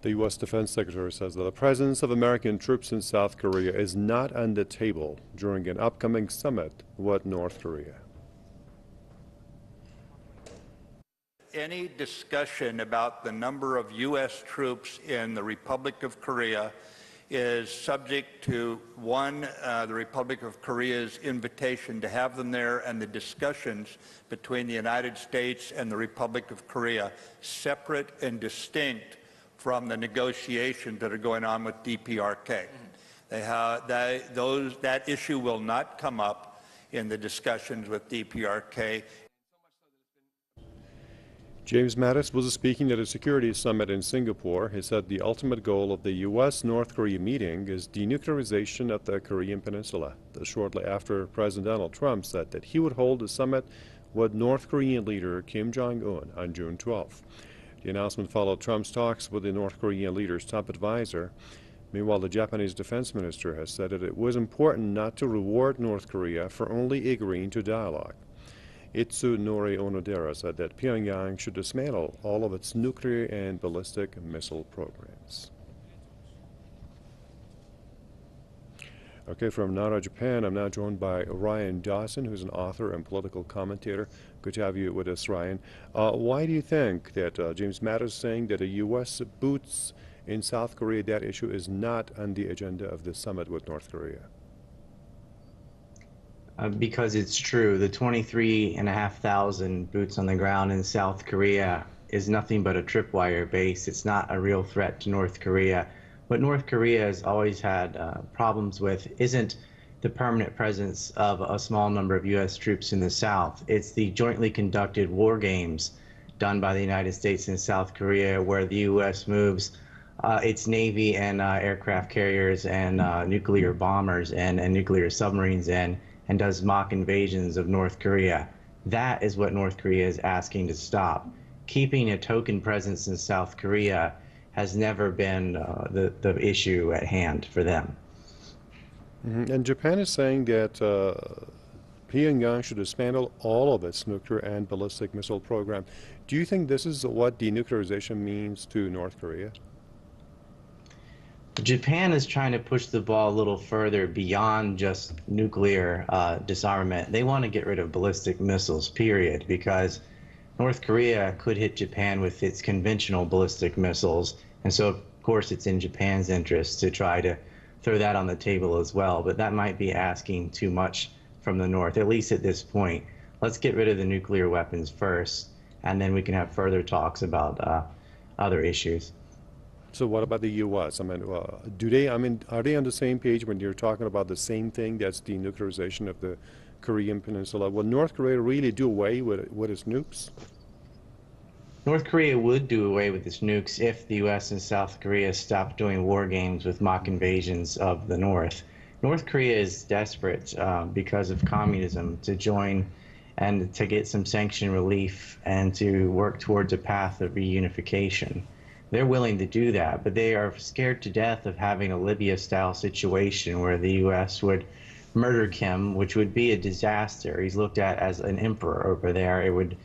The U.S. Defense Secretary says that the presence of American troops in South Korea is not on the table during an upcoming summit with North Korea. Any discussion about the number of U.S. troops in the Republic of Korea is subject to, one, the Republic of Korea's invitation to have them there, and the discussions between the United States and the Republic of Korea, separate and distinct from the negotiations that are going on with DPRK. That issue will not come up in the discussions with DPRK. James Mattis was speaking at a security summit in Singapore. He said the ultimate goal of the U.S.-North Korea meeting is denuclearization of the Korean Peninsula. Shortly after President Donald Trump said that he would hold a summit with North Korean leader Kim Jong-un on June 12th. The announcement followed Trump's talks with the North Korean leader's top advisor. Meanwhile, the Japanese defense minister has said that it was important not to reward North Korea for only agreeing to dialogue. Itsunori Onodera said that Pyongyang should dismantle all of its nuclear and ballistic missile programs. Okay, from Nara, Japan, I'm now joined by Ryan Dawson, who's an author and political commentator. Good to have you with us, Ryan. Why do you think that James Mattis is saying that a U.S. boots in South Korea, that issue is not on the agenda of the summit with North Korea? Because it's true. The 23,500 boots on the ground in South Korea is nothing but a tripwire base. It's not a real threat to North Korea. What North Korea has always had problems with isn't the permanent presence of a small number of U.S. troops in the South. It's the jointly conducted war games done by the United States and South Korea, where the U.S. moves its Navy and aircraft carriers and nuclear bombers and nuclear submarines in, and does mock invasions of North Korea. That is what North Korea is asking to stop. Keeping a token presence in South Korea has never been the issue at hand for them. And Japan is saying that Pyongyang should dismantle all of its nuclear and ballistic missile program. Do you think this is what denuclearization means to North Korea? Japan is trying to push the ball a little further beyond just nuclear disarmament. They want to get rid of ballistic missiles, period, because North Korea could hit Japan with its conventional ballistic missiles. And so, of course, it's in Japan's interest to try to throw that on the table as well. But that might be asking too much from the North, at least at this point. Let's get rid of the nuclear weapons first, and then we can have further talks about other issues. So what about the U.S.? I mean, are they on the same page when you're talking about the same thing, that's denuclearization of the Korean Peninsula? Will North Korea really do away with its nukes? North Korea would do away with its nukes if the U.S. and South Korea stopped doing war games with mock invasions of the North. North Korea is desperate because of communism to join and to get some sanction relief and to work towards a path of reunification. They're willing to do that, but they are scared to death of having a Libya-style situation where the U.S. would murder Kim, which would be a disaster. He's looked at as an emperor over there. It would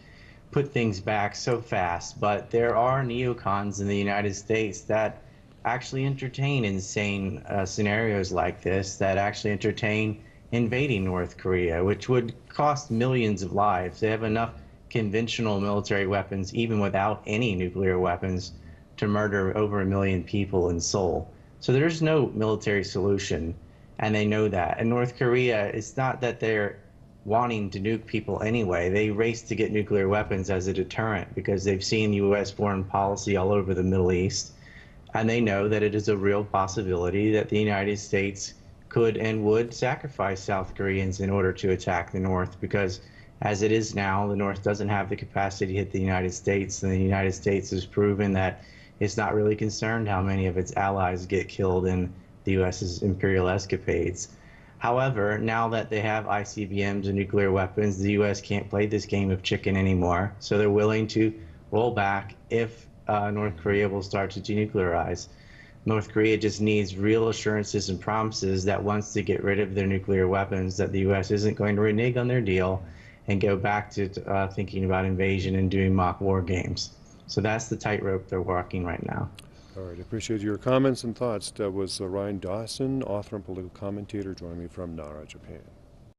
put things back so fast. But there are neocons in the United States that actually entertain insane scenarios like this, that actually entertain invading North Korea, which would cost millions of lives. They have enough conventional military weapons, even without any nuclear weapons, to murder over 1 million people in Seoul. So there's no military solution, and they know that. And North Korea, it's not that they're wanting to nuke people anyway. They race to get nuclear weapons as a deterrent because they've seen U.S. foreign policy all over the Middle East, and they know that it is a real possibility that the United States could and would sacrifice South Koreans in order to attack the North, because as it is now, the North doesn't have the capacity to hit the United States, and the United States has proven that it's not really concerned how many of its allies get killed in the U.S.'s imperial escapades. However, now that they have ICBMs and nuclear weapons, the U.S. can't play this game of chicken anymore. So they're willing to roll back if North Korea will start to denuclearize. North Korea just needs real assurances and promises that once they get rid of their nuclear weapons, that the U.S. isn't going to renege on their deal and go back to thinking about invasion and doing mock war games. So that's the tightrope they're walking right now. All right, appreciate your comments and thoughts. That was Ryan Dawson, author and political commentator, joining me from Nara, Japan.